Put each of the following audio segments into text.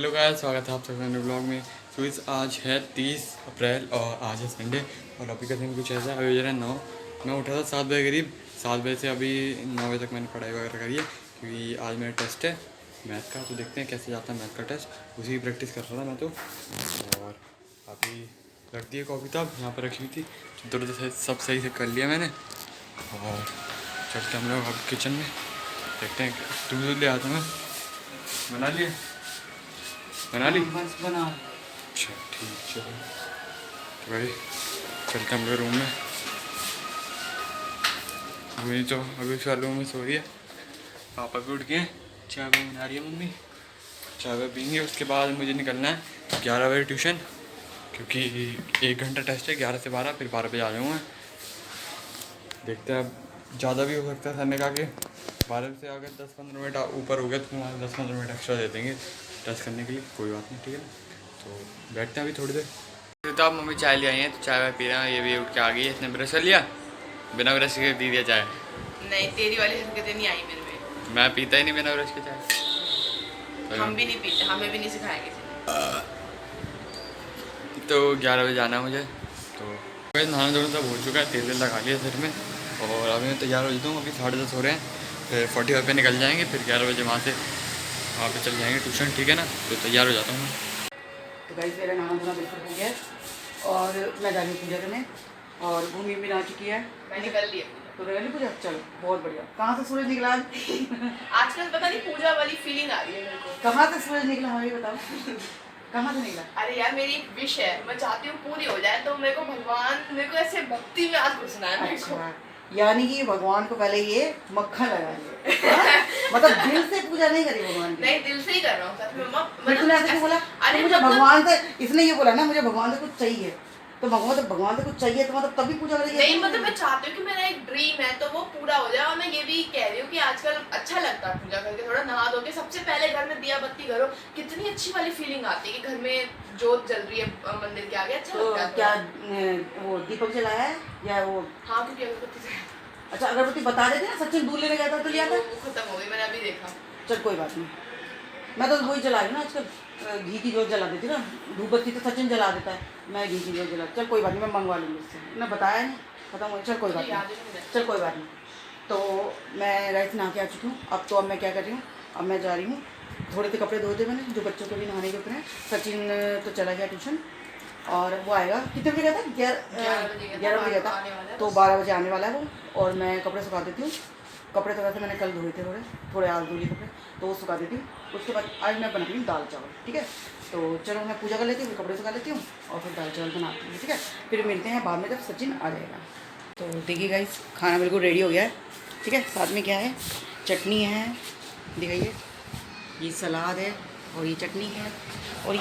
Hello guys, स्वागत है आप सबका मेरे ब्लॉग में। तो इस आज है 30 अप्रैल और आज है संडे और अभी का दिन कुछ ऐसा है। अभी जरा 9 मैं उठा था 7 बजे करीब। 7 बजे से अभी 9 बजे तक मैंने पढ़ाई वगैरह करी है क्योंकि आज मेरा टेस्ट है मैथ का। तो देखते हैं कैसे जाता है मैथ का टेस्ट, उसी की प्रैक्टिस कर रहा था मैं तो। और अभी रख दी है कॉपी किताब यहाँ पर रखी हुई थी, इधर उधर से सब सही से कर लिया मैंने। और चलते हम लोग अब किचन में, देखते हैं। दूध ले आता मैं, बना लिए, बना ली बस बना। अच्छा ठीक, चलो तो भाई चलते हम लोग रूम में। मम्मी तो अभी उस रूम में सो रही है, पापा भी उठ गए। चाय वाय बना रही है मम्मी, चाय वाय पीएंगे। उसके बाद मुझे निकलना है 11 बजे ट्यूशन, क्योंकि 1 घंटा टेस्ट है 11 से 12, फिर 12 बजे आ जाऊँगा। देखते हैं, अब ज़्यादा भी हो सकता है। सर ने कहा कि 12 से अगर 10-15 मिनट ऊपर हो गया तो हमारे 10-15 मिनट एक्स्ट्रा दे देंगे टेस्ट करने के लिए। कोई बात नहीं, ठीक है ना। तो बैठते हैं अभी थोड़ी देर। तो अब मम्मी चाय ले आई हैं, तो चाय वाय पी रहे हैं। ये भी उठ के आ गई है, इसने ब्रश कर लिया, बिना ब्रश के पी दिया चाय। नहीं, तेरी वाली हरकतें नहीं आई मेरे में। मैं पीता ही नहीं बिना ब्रश के चाय। हम भी नहीं पीते, हमें भी नहीं सिखाया किसी ने। तो 11 बजे जाना है मुझे। तो नहाना धोना सब हो चुका है, तेल तेल लगा लिया सिर में और अभी मैं तैयार हो जाता हूँ। अभी 10:30 हो रहे हैं, फिर 45 पे निकल जाएंगे, फिर 11 बजे वहाँ पे चल जाएंगे ट्यूशन, ठीक है ना। तो तैयार हो जाता हूँ मैं। तो गाइस मेरा नहाना धोना बिल्कुल हो गया है और मैं जा रही हूँ पूजा करने। और भूमि भी नहा चुकी है, मैंने कर लिया। तो कर ली पूजा, चलो बहुत बढ़िया। कहाँ से सूरज निकला आजकल पता नहीं पूजा वाली फीलिंग आ रही है मेरे को। कहाँ से सूरज निकला हमें भी बताओ कहाँ से निकला? अरे यार, मेरी एक विश है, मैं चाहती हूँ पूरी हो जाए। तो मेरे को भगवान, मेरे को ऐसे भक्ति में आज घुसना है मेरे को। अच्छा, यानी कि भगवान को पहले ये मक्खन लगा लिया मतलब दिल से पूजा नहीं करी भगवान की? नहीं, दिल से ही कर रहा हूँ सच में। फिर तूने ऐसे क्यों बोला? अरे मुझे भगवान से, इसने ये बोला ना मुझे भगवान से कुछ चाहिए, तो भगवान से कुछ चाहिए तो मतलब तभी पूजा करेगी? नहीं, मतलब मैं चाहती हूँ कि मेरा एक ड्रीम है तो वो पूरा हो जाए। और मैं ये भी कह रही हूँ कि आजकल अच्छा लगता है पूजा करके, थोड़ा नहा धो के सबसे पहले घर में दिया बत्ती करो, कितनी अच्छी वाली फीलिंग आती है कि घर में जोत जल रही है मंदिर के आगे। अच्छा तो लगता है। क्या वो दीपक जलाया है या वो? हाँ, क्योंकि अगरबत्ती से। अच्छा, अगरबत्ती बता देते ना, सचिन दूध लेने गया था तो लिया था। वो खत्म हो गई, मैंने अभी देखा। चल कोई बात नहीं, मैं तो वही जला रही हूँ ना आजकल, घी की जोत जला देती ना। धूप बत्ती तो सचिन जला देता है, मैं घी की जोत जला। चल कोई बात नहीं, मैं मंगवा लूँगी उससे, मैंने बताया नहीं, खत्म हो। चल कोई बात नहीं, चल कोई बात नहीं। तो मैं राइस नहा के आ चुकी हूँ। अब मैं क्या कर रही हूँ, अब मैं जा रही हूँ, थोड़े से कपड़े धोते मैंने, जो बच्चों के भी नहाने के ऊपर हैं। सचिन तो चला गया ट्यूशन और वो आएगा कितने बजे गया था? 11 बजे गया था, तो 12 बजे आने वाला है वो। और मैं कपड़े सुखा देती हूँ। कपड़े तो वैसे मैंने कल धोए थे, थोड़े आज धो लिए कपड़े, तो वो सुखा देती हूँ। उसके बाद आज मैं बना रही हूँ दाल चावल, ठीक है। तो चलो मैं पूजा कर लेती हूँ, कपड़े सुखा लेती हूँ और फिर दाल चावल बनाती हूँ, ठीक है। फिर मिलते हैं बाद में जब सचिन आ जाएगा। तो देखिए गाइस, खाना बिल्कुल रेडी हो गया है, ठीक है। साथ में क्या है, चटनी है, दिखाइए, ये सलाद है और ये चटनी है और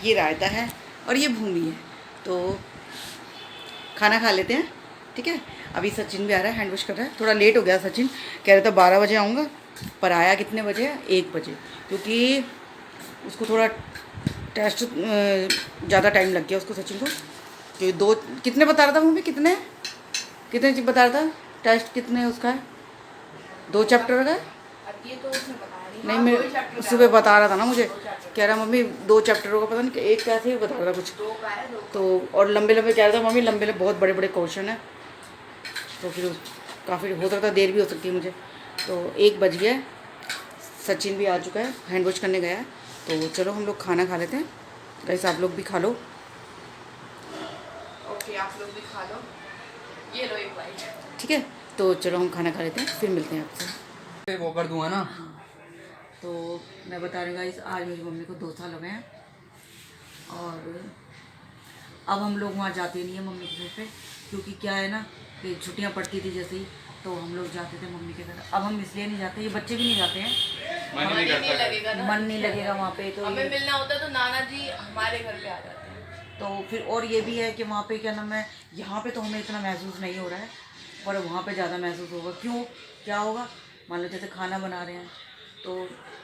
ये रायता है और ये भूमि है। तो खाना खा लेते हैं, ठीक है। अभी सचिन भी आ रहा है, हैंड वॉश कर रहा है। थोड़ा लेट हो गया सचिन, कह रहा था 12 बजे आऊँगा, पर आया कितने बजे? 1 बजे, क्योंकि उसको थोड़ा टेस्ट ज़्यादा टाइम लग गया उसको, सचिन को। क्योंकि कितने बता रहा था मम्मी, कितने बता रहा था टेस्ट, कितने उसका है? 2 चैप्टर का है? ये तो उसने बताया नहीं, मैं सुबह बता रहा था ना मुझे, कह रहा मम्मी 2 चैप्टरों का, पता नहीं एक कैसे ही बता रहा था कुछ। तो और लंबे कह रहा था मम्मी, लंबे बहुत बड़े बड़े क्वेश्चन है। तो फिर काफ़ी हो सकता है, देर भी हो सकती है मुझे। तो 1 बज गया, सचिन भी आ चुका है, हैंड वॉश करने गया है। तो चलो हम लोग खाना खा लेते हैं। गाइस आप लोग भी खा लो। ओके, आप लोग भी खा लो, ये लो एक बाइट, ठीक है। तो चलो हम खाना खा लेते हैं, फिर मिलते हैं आपसे। वो कर दूंगा ना। तो मैं बता रही हूँ गाइस, आज मेरी मम्मी को 2 साल हो गए हैं और अब हम लोग वहाँ जाते नहीं हैं मम्मी के घर पे, क्योंकि क्या है ना कि छुट्टियाँ पड़ती थी जैसे ही, तो हम लोग जाते थे मम्मी के घर। अब हम इसलिए नहीं जाते, ये बच्चे भी नहीं जाते हैं, मन नहीं लगेगा ना, मन नहीं लगेगा वहाँ पे। तो हमें मिलना होता है तो नाना जी हमारे घर पे आ जाते हैं। तो फिर और ये भी है कि वहाँ पे क्या नाम है, यहाँ पे तो हमें इतना महसूस नहीं हो रहा है, पर वहाँ पे ज़्यादा महसूस होगा। क्यों, क्या होगा? मान लो जैसे खाना बना रहे हैं तो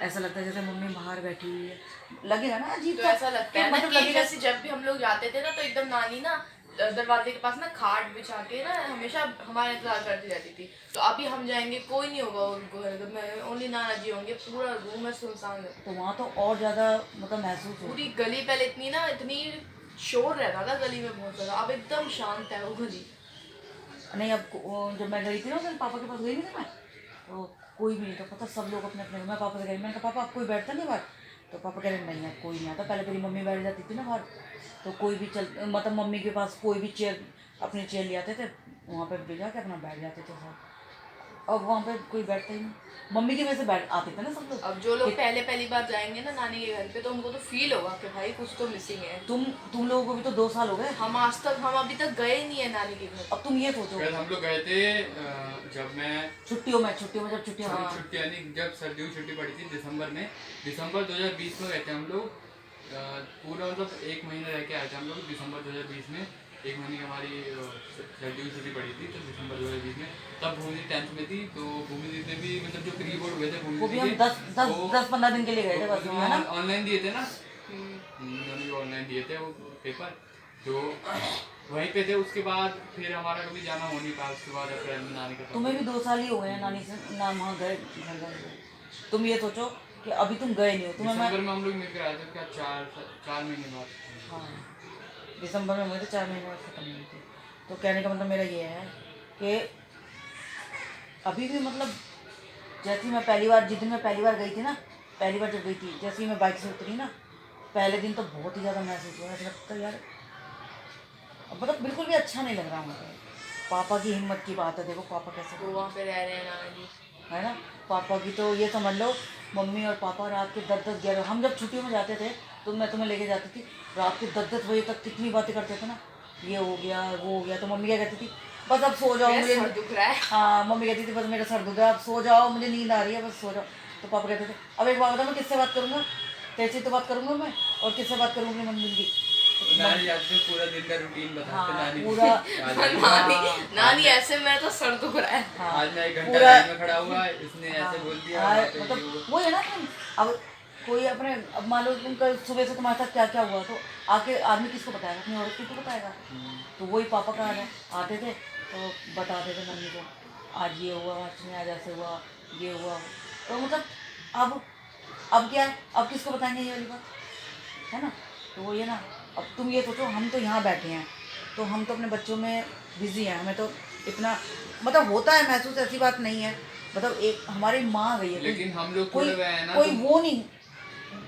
ऐसा लगता है जैसे मम्मी बाहर बैठी हुई है, लगेगा ना अजीब तो सा। ऐसा लगता है ना मतलब कि जैसे जब भी हम लोग जाते थे ना, तो एकदम नानी ना दरवाजे के पास ना खाट बिछा के ना हमेशा हमारा इंतजार करती रहती थी। तो अभी हम जाएंगे, कोई नहीं होगा उनको घर में, ओनली नाना जी होंगे, पूरा रूम है सुनसान है। तो वहाँ तो और ज़्यादा मतलब महसूस हो। पूरी गली पहले इतनी शोर रहता था गली में बहुत ज़्यादा, अब एकदम शांत है वो गली। नहीं अब जब मैं गई थी ना उस दिन पापा के पास गई नहीं थी मैं, तो कोई भी नहीं था, पता सब लोग अपने अपने। मैं पापा से गई, मैंने कहा पापा आप कोई बैठता नहीं बाहर? तो पापा कह रहे नहीं यार कोई नहीं आता। पहले मेरी मम्मी बैठ जाती थी ना बाहर, तो कोई भी चल मतलब मम्मी के पास कोई भी चेयर अपनी चेयर ले आते थे, वहाँ पे भेजा के अपना बैठ जाते थे सब। अब वहाँ पे कोई बैठता ही नहीं, मम्मी की वजह से बैठ आते थे ना सब लोग। अब जो लोग पहली बार जाएंगे ना नानी के घर पे, तो उनको तो फील होगा कि भाई कुछ तो मिसिंग है। तुम लोगों को भी तो 2 साल हो गए, हम अभी तक गए नहीं है नानी के घर। अब तुम ये सोचो। हम लोग गए थे जब मैं छुट्टियों में जब छुट्टियाँ हाँ। छुट्टी यानी जब सर्दियों की छुट्टी पड़ी थी दिसंबर 2020 में गए थे हम लोग। पूरा मतलब 1 महीना रह के आए थे हम लोग दिसंबर 2020 में। 1 महीने की हमारी सर्दियों की छुट्टी पड़ी थी, तो दिसंबर 2020 में तब भूमि 10th में थी। तो भूमि दी ने भी मतलब जो प्री बोर्ड हुए थे वो भूमि भी हम 10-15 दिन के लिए गए थे बस, है ना? ऑनलाइन दिए थे ना, उन्होंने भी ऑनलाइन दिए थे वो पेपर, तो वहीं पे थे। उसके बाद फिर हमारा कभी जाना हो नहीं पाया। उसके बाद अप्रैल में नानी का तुम्हें भी 2 साल ही हो गए हैं नानी से ना वहाँ गए घर गए। तुम ये सोचो कि अभी तुम गए नहीं हो, तुम्हें मैं दिसंबर में हम लोग मिलकर आए थे क्या 4 महीने बाद। हाँ दिसंबर में हुए थे, 4 महीने बाद खत्म हुई थी। तो कहने का मतलब मेरा ये है कि अभी भी मतलब जैसे मैं जिस दिन मैं पहली बार गई थी ना, पहली बार जब गई थी, जैसे ही मैं बाइक से उतरी ना, पहले दिन तो बहुत ही ज़्यादा महसूस हुआ, ऐसा लगता है यार मतलब बिल्कुल भी अच्छा नहीं लग रहा मुझे। पापा की हिम्मत की बात है, देखो पापा कैसे वो वहाँ पे रह रहे हैं नाना जी, है ना। पापा की तो ये समझ लो, मम्मी और पापा रात के 10-11, हम जब छुट्टियों में जाते थे तो मैं तुम्हें लेके जाती थी, रात के 10-10 बजे तक कितनी बातें करते थे ना, ये हो गया वो हो गया। तो मम्मी क्या कहती थी, बस अब सो जाओ, मेरा मुझे सर दुख रहा है। हाँ मम्मी कहती थी बस मेरा सर दुख रहा है, अब सो जाओ, मुझे नींद आ रही है, बस सो जाओ। तो पापा कहते थे अब एक बात बता, मैं किससे बात करूँगा? तेरे से तो बात करूँगा मैं, और किससे बात करूँगी मम्मी की? नानी आज में पूरा दिन का रूटीन बताते हाँ नानी पूरा नानी ऐसे मेरा तो सर दुख रहा है। हाँ आज मैं 1 घंटा पूरा लाइन में खड़ा हुआ, इसने ऐसे बोल दिया। हाँ, वहाँ पे मतलब ये वो। वो है ना कि अब कोई अपने अब मान लो तुम सुबह से तुम्हारे साथ क्या क्या हुआ, तो आके आदमी किसको बताएगा? अपनी औरत को बताएगा। तो वही पापा का आते थे तो बताते थे मम्मी को, आज ये हुआ, आज ऐसे हुआ, ये हुआ। तो मतलब अब क्या है, अब किसको बताएंगे ये वाली बात, है ना? तो वो ये ना, अब तुम ये सोचो, हम तो यहाँ बैठे हैं तो हम तो अपने बच्चों में बिजी हैं, हमें तो इतना मतलब होता है महसूस, ऐसी बात नहीं है। मतलब एक हमारी माँ गई है, लेकिन हम लोग कोई थोड़े गए हैं ना, कोई तो वो नहीं,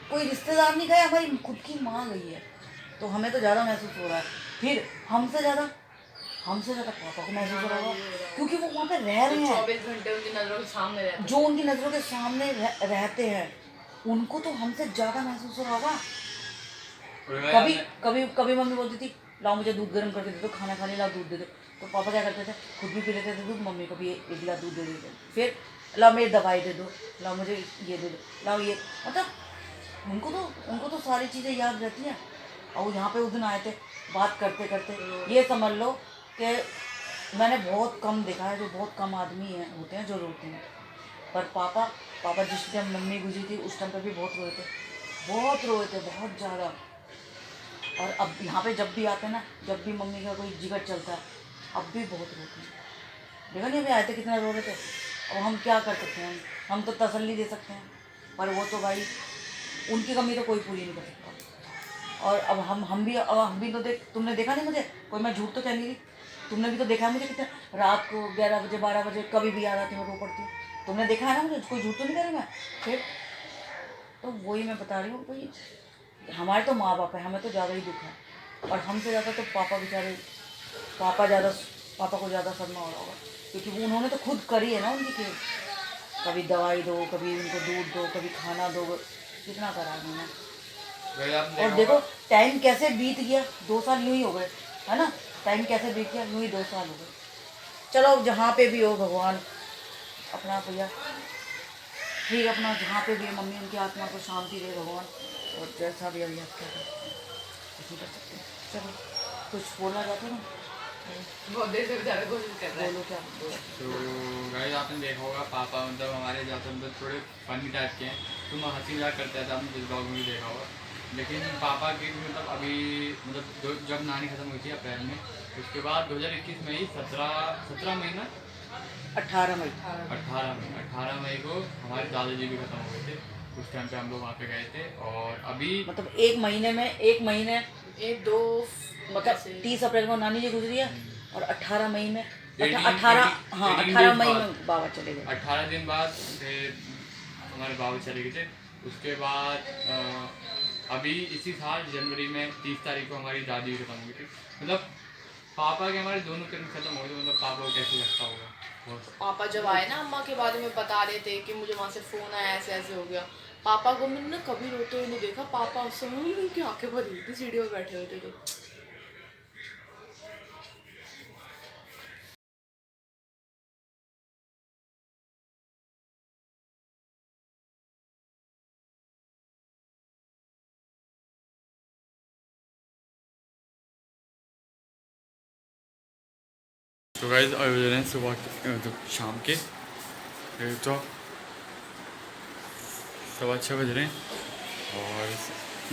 कोई रिश्तेदार नहीं गए, हमारी खुद की माँ गई है, तो हमें तो ज़्यादा महसूस हो रहा है। फिर हमसे ज़्यादा पापा को महसूस हो रहा होगा, क्योंकि वो वहाँ पे रह रहे हैं, 24 घंटे उनकी नजरों के सामने रहते हैं। जो उनकी नज़रों के सामने रहते हैं, उनको तो हमसे ज़्यादा महसूस हो रहा होगा। कभी कभी कभी मम्मी बोलती थी लाओ मुझे दूध गर्म करके दे दो, खाना खाने लाओ दूध दे दो। तो पापा क्या करते थे, खुद भी पी लेते थे दूध, मम्मी को भी एक गिलास दूध दे देते। फिर लाओ मेरी दवाई दे दो, लाओ मुझे ये दे दो, लाओ ये, मतलब उनको तो सारी चीज़ें याद रहती हैं। और वो यहाँ पे उस दिन आए थे, बात करते करते ये समझ लो कि मैंने बहुत कम देखा है, जो बहुत कम आदमी हैं होते हैं जो रोते हैं। पर पापा जिस टाइम मम्मी गुजरी थी उस टाइम पर भी बहुत रोए थे, बहुत ज़्यादा। और अब यहाँ पे जब भी आते हैं ना, जब भी मम्मी का कोई जिगर चलता है, अब भी बहुत रोते हैं। देखा नहीं अभी आए थे कितना रो रहे थे। अब हम क्या कर सकते हैं, हम तो तसल्ली दे सकते हैं, पर वो तो भाई उनकी कमी तो कोई पूरी नहीं कर सकता। और अब हम भी तो तुमने देखा नहीं मुझे, कोई मैं झूठ तो कह नहीं रही, तुमने भी तो देखा है मुझे कितने रात को 11 बजे 12 बजे कभी भी आ जाती हूँ, रो पड़ती हूँ। तुमने देखा है ना मुझे, कोई झूठ तो नहीं कह रही मैं। फिर तो वही मैं बता रही हूँ, कोई हमारे तो माँ बाप है, हमें तो ज़्यादा ही दुख है। और हमसे ज़्यादा तो पापा बेचारे, पापा को ज़्यादा सदमा हो रहा होगा, क्योंकि वो उन्होंने तो खुद करी है ना उनकी केयर। कभी दवाई दो, कभी उनको दूध दो, कभी खाना दो, कितना करा है उन्होंने। और देखो टाइम कैसे बीत गया, 2 साल यूँ ही हो गए, है ना? टाइम कैसे बीत गया, यूँ ही 2 साल हो गए। चलो जहाँ पे भी हो भगवान अपना भैया ठीक, अपना जहाँ पे भी है, मम्मी उनकी आत्मा को शांति दे भगवान। और जैसा भी अभी आप क्या कुछ नहीं कर सकते। चलो कुछ बोलना चाहते हो ना? बहुत देर से बेचारा कोशिश कर रहा है। बोलो क्या तो गाइस आपने देखा होगा पापा मतलब हमारे ज़्यादा मतलब थोड़े फनी टाइप के हैं, तो मैं हंसी मजाक करता था, आपने जिस ब्लॉग में भी देखा होगा। लेकिन पापा की मतलब अभी मतलब जब नानी ख़त्म हुई थी अप्रैल में, उसके बाद 2021 में ही 17 महीना 18 मई 18 मई को हमारे दादाजी भी ख़त्म हो गए थे। उस टाइम पे हम लोग वहाँ पे गए थे। और अभी मतलब एक महीने एक दो मतलब 30 अप्रैल को नानी जी गुजरी है और 18 मई में 18 18 मई में बाबा चले गए। 18 दिन बाद फिर हमारे बाबा चले गए थे। उसके बाद अभी इसी साल जनवरी में 30 तारीख को हमारी दादी खत्म हो गई थी। मतलब पापा के हमारे दोनों कर्म खत्म हो गए। मतलब पापा को कैसे लगता होगा बहुत। पापा जब आए ना अम्मा के बारे में बता रहे थे कि मुझे वहाँ से फ़ोन आया, ऐसे ऐसे हो गया। पापा को मैंने ना कभी रोते हुए नहीं देखा। पापा उस समय उनकी आंखें भर रही थी सीढ़ियों पर बैठे हुए थे तो। तो गाइस अभी बज रहे हैं सुबह के तो शाम के फिर तो 6:15 बज रहे हैं। और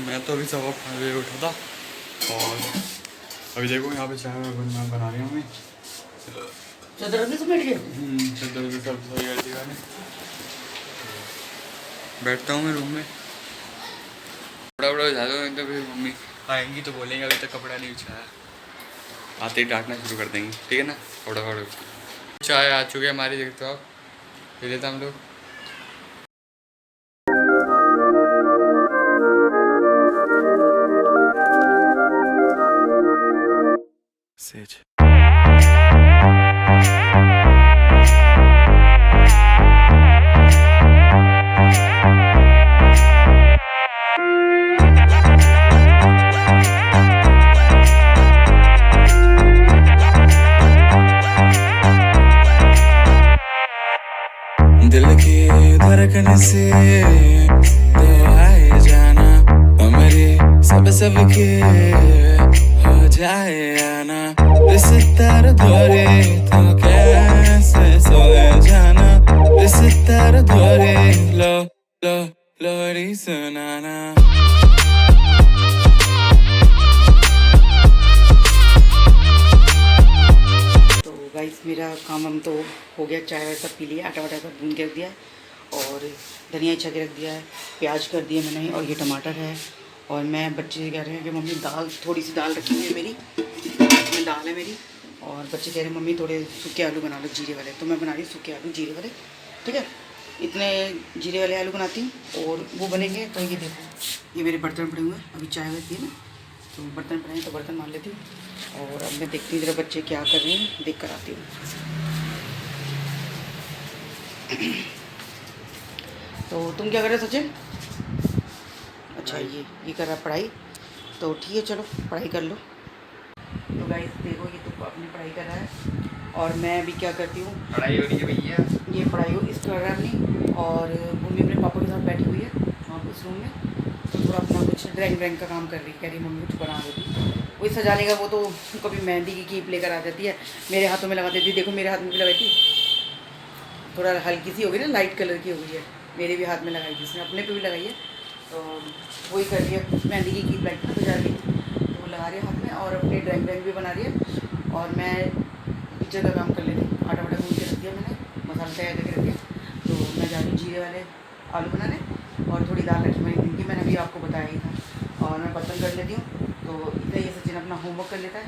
मैं तो अभी 5:15 बजे उठा था। और अभी देखो यहाँ पे चाय बना रही हूँ मैं। चदर से बैठ गए। चद्दर भी सब सही कर दिया मैंने। बैठता हूँ मैं रूम में, कपड़ा वपड़ा उठा दो। तो फिर मम्मी आएंगी तो बोलेंगे अभी तक कपड़ा नहीं उछाया। आते ही डांटना शुरू कर देंगे, ठीक है ना। कपड़ा फाड़ चाय आ चुके हमारी, देखते हो आप। पी लेते हम लोग। सेज दिल की धड़कन से तो आए जाना, हमारे सब के हो जाए आना। इस दर्द भरे तो कैसे सोए जाना, इस दर्द भरे लो लो लोरी सुनाना। गाइस मेरा काम हम तो हो गया, चाय वाय सब पी लिया, आटा वाटा सब भून के रख दिया और धनिया छक के रख दिया है, प्याज कर दिया मैंने और ये टमाटर है। और मैं बच्चे कह रहे हैं कि मम्मी दाल, थोड़ी सी दाल रखी हुई है मेरी, इसमें दाल है मेरी। और बच्चे कह रहे हैं मम्मी थोड़े सूखे आलू बना लो जीरे वाले, तो मैं बना रही हूँ सूखे आलू जीरे वाले, ठीक है। इतने जीरे वाले आलू बनाती हूँ और वो बनेंगे। तो ये देखो ये मेरे बर्तन पड़े हुए हैं, अभी चाय वाय पी ना तो बर्तन पड़े हैं, तो बर्तन मान लेती हूँ। और अब मैं देखती हूँ जरा बच्चे क्या कर रहे हैं, देख कर आती हूँ। तो तुम क्या कर रहे हो सचिन? अच्छा ये कर रहा है पढ़ाई, तो ठीक है चलो पढ़ाई कर लो। तो गाइस देखो ये तो अपनी पढ़ाई कर रहा है और मैं अभी क्या करती हूँ, पढ़ाई हो रही है भैया। ये पढ़ाई हो इस कर रहा है अपनी। और मम्मी अपने पापा के साथ बैठी हुई है वहाँ उस रूम में, तो थोड़ा अपना कुछ ड्राइंग का काम कर रही है। कह रही मम्मी कुछ बना देती, वही सजाने का। वो तो कभी मेहंदी की कीप लेकर आ जाती है, मेरे हाथों में लगा देती है। देखो मेरे हाथ में भी लगाई थी, थोड़ा हल्की सी हो गई ना, लाइट कलर की हो गई है। मेरे भी हाथ में लगाई थी उसने, अपने पे भी लगाई है। तो वही कर रही है, मेहंदी की कीप लाइट सजा रही है, तो वो लगा रही है हाथ में और अपनी ड्राइंग भी बना रही है। और मैं पिक्चर का काम कर लेती हूँ, आटा वाटा भून के रख दिया मैंने, मसाला तैयार करके रख दिया। तो मैं जा रही हूँ जीरे वाले आलू बनाने और थोड़ी दाल रखी मैंने, क्योंकि मैंने अभी आपको बताया ही था। और मैं बर्तन कर लेती हूँ, तो इतना ये सचिन अपना होमवर्क कर लेता है,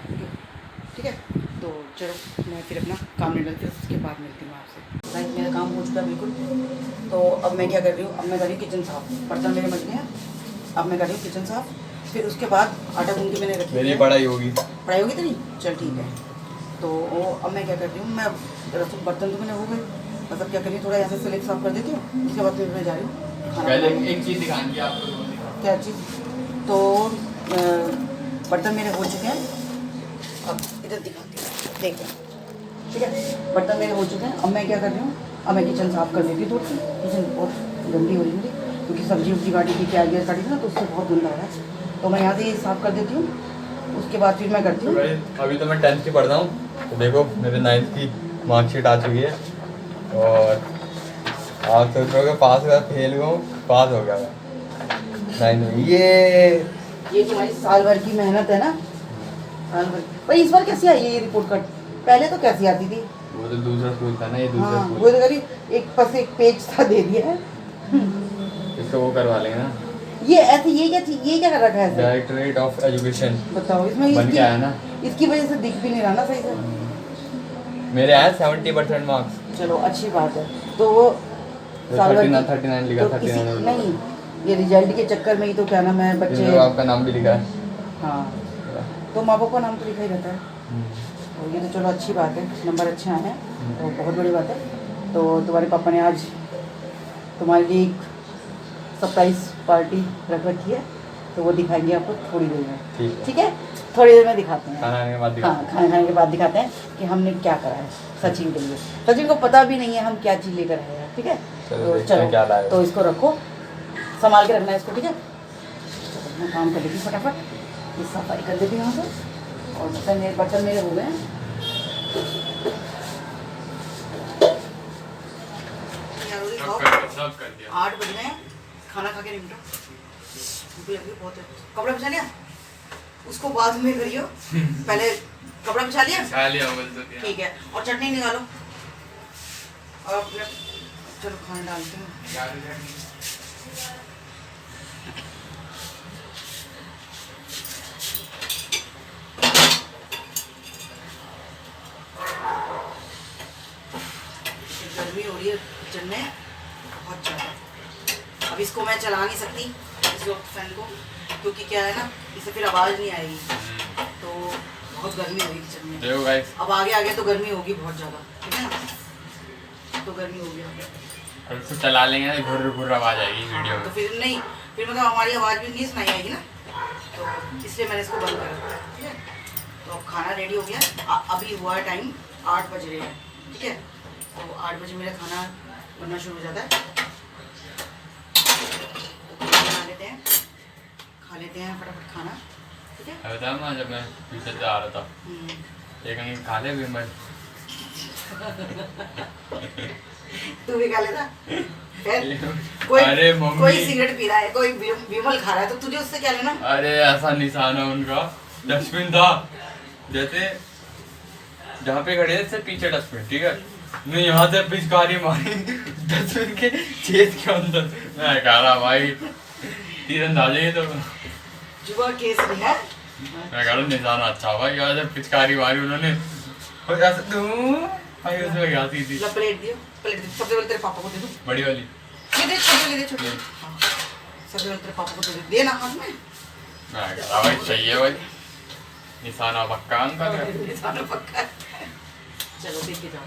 ठीक है। तो चलो मैं फिर अपना काम निकलती हूँ, उसके बाद मिलती हूँ आपसे। गाइस मेरा काम हो चुका है बिल्कुल। तो अब मैं क्या कर रही हूँ, अब मैं कर रही हूँ किचन साफ, बर्तन मेरे बच गए हैं, अब मैं कर रही हूँ किचन साफ। फिर उसके बाद आटा गूंद के मैंने रखी मेरी पढ़ाई होगी तेरी, चल ठीक है। तो अब मैं क्या कर रही हूँ, मैं बर्तन तो मैंने हो गए, मतलब क्या कर रही हूँ, थोड़ा यहाँ से स्लेब साफ कर देती हूँ। उसके बाद फिर मैं जा रही हूँ खाना बनाने। एक चीज़ दिखानी है आपको। क्या चीज़? तो बर्तन मेरे हो चुके हैं, अब इधर दिखाती हूँ, देखो ठीक है। बर्तन मेरे हो चुके हैं, अब मैं क्या कर रही हूँ, अब मैं किचन साफ़ कर देती हूँ। थोड़ी सी किचन बहुत गंदी हो रही है मेरी, क्योंकि सब्जी उब्जी काटी थी, प्याज व्याज काटी थी ना, तो उससे बहुत गंदा हो रहा है। तो मैं यहाँ से ये साफ़ कर देती हूँ, उसके बाद फिर मैं करती हूँ। अभी तो मैं 10th की पढ़ रहा हूँ, तो देखो मेरे 9th की मार्कशीट आ चुकी है। और आप सोच रहे हो कि पास हुआ, फेल हुआ हूँ, पास हो गया मैं। नहीं ये तुम्हारी साल भर की मेहनत है ना, साल भर। पर इस बार कैसी आई है ये रिपोर्ट कार्ड? पहले तो कैसी आती थी? वो तो दूसरा स्कूल था ना, ये दूसरा हाँ, स्कूल। वो तो करी एक बस एक पेज था दे दिया है। इसको वो करवा लेंगे ना, ये ऐसे ये क्या कर रखा है ऐसे? डायरेक्टरेट ऑफ एजुकेशन बताओ इसमें बन के आया ना। इसकी वजह से दिख भी नहीं रहा ना सही से। मेरे आए 70% मार्क्स। चलो अच्छी बात है। तो वो साल भर की- 39 लिखा, तो 39 नहीं, ये रिजल्ट के चक्कर में ही तो क्या नाम है बच्चे। आपका नाम भी लिखा है। हाँ, तो माँ बाप का नाम तो लिखा ही रहता है। तो ये तो चलो अच्छी बात है, नंबर अच्छे आए हैं तो बहुत बड़ी बात है। तो तुम्हारे पापा ने आज तुम्हारे लिए एक सरप्राइज पार्टी रख रखी है, तो वो दिखाएंगे आपको थोड़ी देर में। ठीक है, थोड़ी देर में दिखाते हैं। खाना खाने के बाद हाँ, खाना खाने के बाद दिखाते हैं कि हमने क्या करा है सचिन के लिए। सचिन को पता भी नहीं है हम क्या चीज़ लेकर आए हैं। ठीक है, चलो तो देखते हैं क्या लाए हो। तो इसको रखो, संभाल के रखना है इसको। ठीक है, चलो मैं काम कर लेती हूँ फटाफट, ये सफाई कर देती हूँ यहाँ से। और बर्तन मेरे हो गए हैं। सब कर दिया। 8 बज गए हैं, खाना खा के निपटो। भूख लगी बहुत है। कपड़ा बिछा लिया? उसको बाद में करियो, पहले कपड़ा बिछा लिया? खा लिया बोल तो दिया। ठीक है, और चटनी निकालो। और अपने चलो खाना डालते हैं। गर्मी हो रही है किचन में बहुत ज़्यादा। अब इसको मैं चला नहीं सकती इस वक्त फैन को, क्योंकि क्या है ना, इससे फिर आवाज़ नहीं आएगी। तो बहुत गर्मी हो रही है किचन में। देखो गाइस, अब आगे आगे तो गर्मी होगी बहुत ज़्यादा, ठीक है ना? तो गर्मी होगी आगे। अब इसको चला लेंगे ना, घुर घुर आवाज आएगी वीडियो तो में। फिर नहीं, फिर मतलब हमारी आवाज़ भी नहीं सुनाई आएगी ना, तो इसलिए मैंने इसको बंद कर रखा है। ठीक है, तो अब खाना रेडी हो गया। अभी हुआ है टाइम 8 बज रहे हैं। ठीक है, तो 8 बजे मेरा खाना बनना शुरू हो जाता है। तो बना लेते हैं, खा लेते हैं फटाफट खाना। ठीक है, अब बताया ना, जब मैं पीछे से आ रहा था, एक अंगली खा ले, फिर मैं तू भी खा लेता। कोई अरे मम्मी। कोई सिगरेट पी रहा है, कोई विमल खा रहा है, तो तुझे उससे क्या लेना? अरे ऐसा निशान है उनका, डस्टबिन था जैसे जहाँ पे खड़े थे इससे पीछे डस्टबिन। ठीक है, मैं यहाँ से पिचकारी मारी डस्टबिन के छेद के अंदर। मैं कह रहा भाई तीरंदाजी है तो जुआ केस नहीं है। मैं कह रहा निशान अच्छा हुआ, यहाँ से पिचकारी मारी उन्होंने और ऐसे भाई उसमें गया थी ला प्लेट दियो, प्लेट दे। सबसे पहले तेरे पापा को दे दूं। बड़ी वाली। ये दे, छोटी ले दे, छोटी। हाँ, सबसे पहले तेरे पापा को दे दे ना हाथ में। मैं कह रहा भाई सही है भाई, निशाना पक्का अंका का। निशाना पक्का है। चलो लेके जाओ,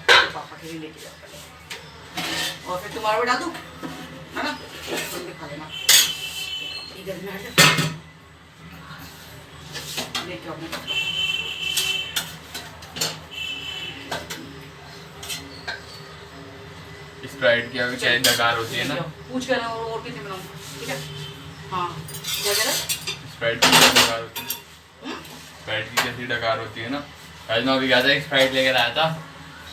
तेरे पापा के लिए लेके जाओ पहले। और फिर तुम्हारा भी डाल दूं, है ना? तुम भी खा लेना। इधर में हट जा। लेके आओ अपने पापा। स्प्राइट की अभी चाय डकार होती है ना, पूछ कर और कितने बनाऊं? ठीक है, हाँ क्या कह रहा है? स्प्राइट की कैसी डकार होती है, स्प्राइट की कैसी डकार होती है ना। आज मैं अभी गया था, एक स्प्राइट लेकर आया था,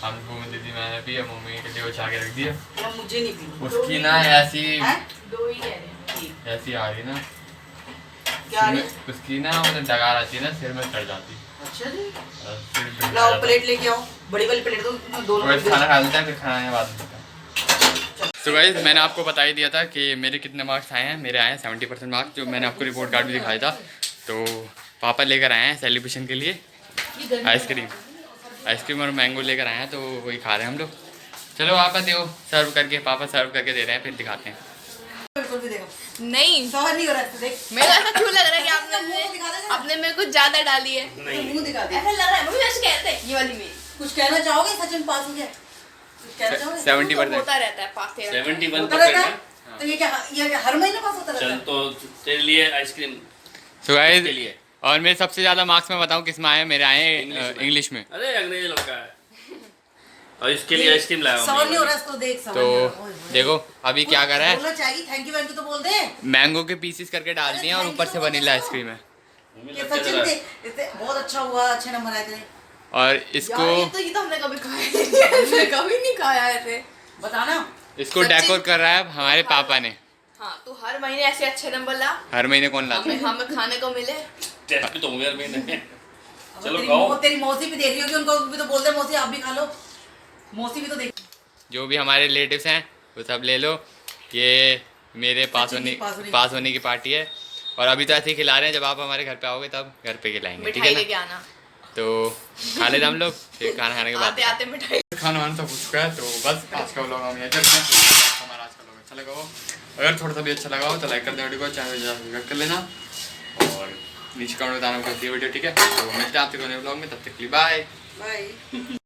हमको दीदी मैंने पिया, मम्मी के लिए बचा के रख दिया। ना मुझे नहीं पी। उसकी ना ऐसी हैं? 2 ही कह रहे हैं। ऐसी आ रही ना, क्या आ रही है? उसकी ना मतलब डकार आती है ना, सिर में चढ़ जाती है। अच्छा जी, और सिर में चढ़ लाओ जाता है। प्लेट लेके आओ, बड़ी वाली प्लेट तो दोनों तो को खाना खा लेते हैं, फिर खाने के बाद मिलते हैं। तो गाइस मैंने आपको बता ही दिया था कि मेरे कितने मार्क्स आए हैं। मेरे आए हैं 70% मार्क्स, जो मैंने आपको रिपोर्ट कार्ड भी दिखाया था। तो पापा लेकर आए हैं सेलिब्रेशन के लिए आइसक्रीम और मैंगो लेकर आए हैं, तो वही खा रहे हैं हम लोग। चलो पापा दो, सर्व करके, पापा सर्व करके दे रहे हैं, फिर दिखाते हैं। बिल्कुल भी देखो, नहीं, सहर नहीं हो रहा है। देख मेरे को ऐसा क्यों लग रहा है कि मुंह दिखा दे ना। आपने मेरे को ज्यादा डाली है। मुंह दिखा दे। ऐसा लग रहा है मुझे, ऐसे कहते हैं ये वाली मेरी। कुछ कहना चाहोगे? सचिन पास हो गया, कुछ कहना चाहोगे? 70%। होता रहता है पास तेरा। 71% है। तो ये क्या हर महीने पास होता रहता चल है? तो तेरे लिए आइसक्रीम तो गाइस के लिए। और मेरे सबसे ज़्यादा मार्क्स मैं बताऊँ किस में आए हैं? मेरे आए हैं इंग्लिश में। अरे अंग्रेजी लड़का है और इसके लिए आइसक्रीम लाया हूं सहर नहीं हो रहा मैं। है, इसको देख सहर तो नहीं हो रहा है। ओए होए। देखो अभी क्या कर रहा है, बोलना चाहिए थैंक यू तो बोल दे। मैंगो के पीसेस करके डाल दिए हैं और ऊपर से वनीला आइसक्रीम है। ये सचिन थे, बहुत अच्छा हुआ, अच्छे नंबर आए थे। और यार इसको ये तो हमने कभी खाया नहीं है। कभी नहीं खाया ऐसे। बताना। इसको डेकोर कर रहा है हमारे पापा ने। हाँ तू हर महीने ऐसे अच्छे नंबर ला, हर महीने कौन लाता है? हमें खाने को मिले। टेस्ट भी तो होंगे यार महीने। अब चलो तेरी खाओ। तेरी मौसी भी देख रही होगी, उनको भी तो बोलते मौसी आप भी खा लो, मौसी भी तो देख। जो भी हमारे रिलेटिव्स हैं वो सब ले लो। ये मेरे पास होने की पार्टी है। और अभी तो ऐसे ही खिला रहे हैं, जब आप हमारे घर पे आओगे तब घर पे खिलाएंगे, ठीक मिठाई है लेके ना? आना, तो खा लेते हम लोग, फिर खाना खाने के बाद आते आते मिठाई। खाना वाना सब हो चुका है। तो बस आज का व्लॉग हम यहीं करते हैं। तो हमारा आज का व्लॉग अच्छा लगा हो, अगर थोड़ा सा भी अच्छा लगा हो तो लाइक कर देना वीडियो को, चैनल सब्सक्राइब कर लेना और नीचे कमेंट बताना कैसी वीडियो, ठीक है? तो मिलते हैं आपसे अगले व्लॉग में, तब तक के लिए बाय। बाय।